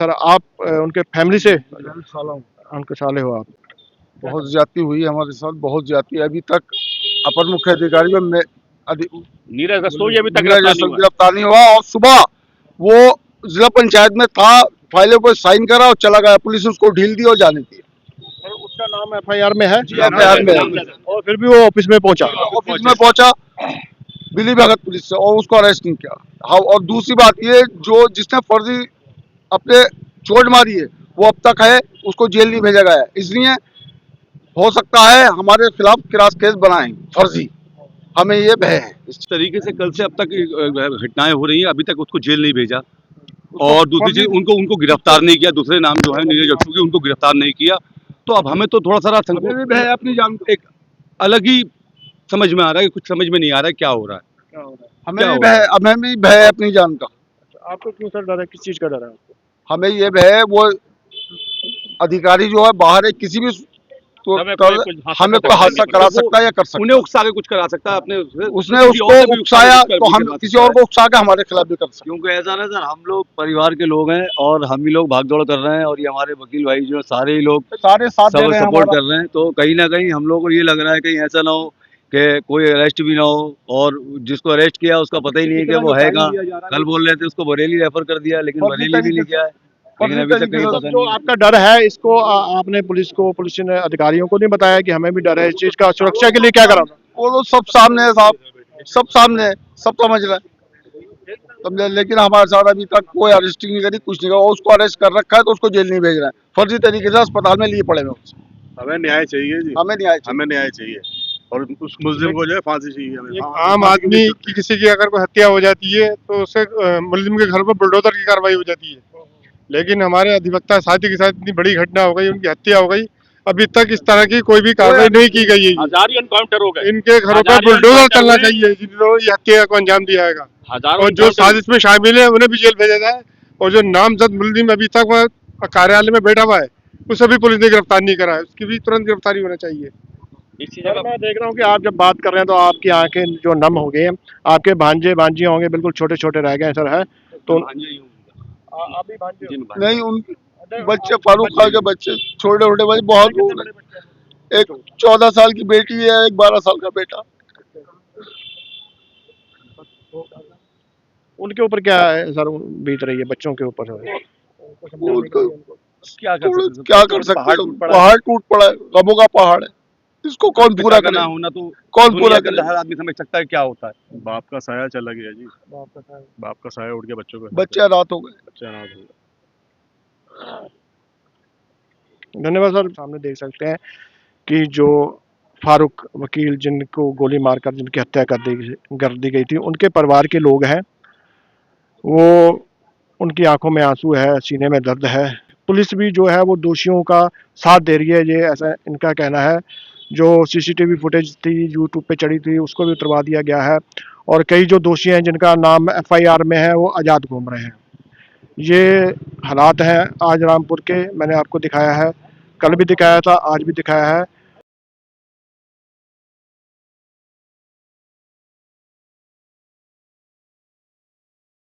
Sir आप उनके family से सालों उनके साले हो आप? बहुत ज्यादती हुई है हमारे साथ, बहुत ज्यादती है। अभी तक अपर मुख्य अधिकारी में नीरज रस्तोगी अभी तक नीरज गिरफ्तार नहीं हुआ। गिरफ्तार नहीं हुआ, और सुबह वो जिला पंचायत में था, फाइलों पर साइन करा और चला गया। पुलिस ने उसको ढील दी और जाने दी। और उसका नाम एफआईआर में है? एफआईआर में है। और फिर भी वो ऑफिस में पहुंचा? ऑफिस में पहुंचा बिली भगत पुलिस से, और उसको अरेस्ट नहीं किया। हाँ, और दूसरी बात ये, जो जिसने फर्जी अपने चोट मारी है वो अब तक है, उसको जेल नहीं भेजा गया है। इसलिए हो सकता है हमारे खिलाफ क्रास केस बनाएं फर्जी, हमें ये भय है। इस तरीके से कल से अब तक घटनाएं हो रही हैं, अभी तक उसको जेल नहीं भेजा। और दूसरी चीज, उनको गिरफ्तार नहीं किया। दूसरे नाम जो है नीरज रस्तोगी, उनको गिरफ्तार नहीं किया। तो अब हमें तो थोड़ा सा भय है अपनी जान को। एक अलग ही समझ में आ रहा है कि कुछ समझ में नहीं आ रहा है क्या हो रहा है। हमें भी भय है अपनी जान का। आपको क्यों सर डर है? किस चीज का डर है आपको? हमें ये भय है, वो अधिकारी जो है बाहर है, किसी भी तो हमें कोई हादसा करा सकता है या कर सकता उन्हें उकसा के कुछ करा सकता है अपने। उसने उसको उकसाया तो हम किसी और को उकसा के हमारे खिलाफ भी कर सकते। क्योंकि ऐसा ना सर, हम लोग परिवार के लोग हैं और हम ही लोग भागदौड़ कर रहे हैं, और ये हमारे वकील भाई जो सारे ही लोग सारे साथ दे सब रहे हैं सपोर्ट हमारा। कर रहे हैं। तो कहीं ना कहीं हम लोग को ये लग रहा है कहीं ऐसा ना हो कि कोई अरेस्ट भी ना हो, और जिसको अरेस्ट किया उसका पता ही नहीं है कि वो है कहाँ। कल बोल रहे थे उसको बरेली रेफर कर दिया, लेकिन बरेली भी नहीं किया है, लेकिन अभी तक कहीं पता जो नहीं है। आपका डर है इसको आपने पुलिस ने अधिकारियों को नहीं बताया कि हमें भी डर है इस चीज का? सुरक्षा के लिए क्या करा? वो लोग सब सामने है साहब, सब सामने है, सब समझ रहे हैं, समझे। लेकिन हमारे साथ अभी तक कोई अरेस्टिंग नहीं करी, कुछ नहीं करा। और उसको अरेस्ट कर रखा है तो उसको जेल नहीं भेज रहा है, फर्जी तरीके से अस्पताल में लिए पड़े हैं उससे। हमें न्याय चाहिए जी, हमें न्याय चाहिए। हमें न्याय चाहिए, और उस मुल्जिम को जो है फांसी चाहिए हमें। एक आम आदमी की किसी की अगर कोई हत्या हो जाती है तो उससे मुलजिम के घर पर बुलडोजर की कार्रवाई हो जाती है, लेकिन हमारे अधिवक्ता साथी के साथ इतनी बड़ी घटना हो गई, उनकी हत्या हो गई, अभी तक इस तरह की कोई भी कार्रवाई नहीं की गई है। हजार ही एनकाउंटर हो गए। इनके घरों पर बुलडोजर चलना चाहिए जिन्होंने ये हत्या को अंजाम दिया है, और जो साजिश में शामिल है उन्हें भी जेल भेजा जाए। और जो नामजद मुलजिम अभी तक वह कार्यालय में बैठा हुआ है उसे भी पुलिस ने गिरफ्तार नहीं करा है, उसकी भी तुरंत गिरफ्तारी होना चाहिए। मैं देख रहा हूँ कि आप जब बात कर रहे हैं तो आपकी आंखें जो नम हो गई हैं। आपके भांजे भांजियां होंगे बिल्कुल छोटे छोटे रह गए हैं सर, है तो आप भी भांजे हो? नहीं, उन बच्चे फारूक खान के बच्चे, छोटे छोटे बच्चे बहुत लोग हैं। एक 14 साल की बेटी है, एक 12 साल का बेटा। उनके ऊपर क्या है सर बीत रही है बच्चों के ऊपर? उनको क्या क्या कर सकते हैं, पहाड़ टूट पड़ा है, गमों का पहाड़ है, इसको कौन पूरा ना करे? होना तो कौन पूरा दुनिया के करे? हर आदमी समझ सकता है क्या होता है। बाप का साया चला गया जी, बाप का साया उड़ के बच्चों पे, बच्चे रात हो गए। बच्चे अनाथ हो गए। धन्यवाद सर। सामने देख सकते हैं कि जो फारूक वकील जिनको गोली मारकर जिनकी हत्या कर दी गई थी, उनके परिवार के लोग हैं, वो उनकी आंखों में आंसू है, सीने में दर्द है। पुलिस भी जो है वो दोषियों का साथ दे रही है, ये ऐसा इनका कहना है। जो सीसीटीवी फुटेज थी यूट्यूब पे चढ़ी थी उसको भी उतरवा दिया गया है, और कई जो दोषी हैं जिनका नाम एफआईआर में है वो आज़ाद घूम रहे हैं। ये हालात हैं आज रामपुर के, मैंने आपको दिखाया है, कल भी दिखाया था, आज भी दिखाया है।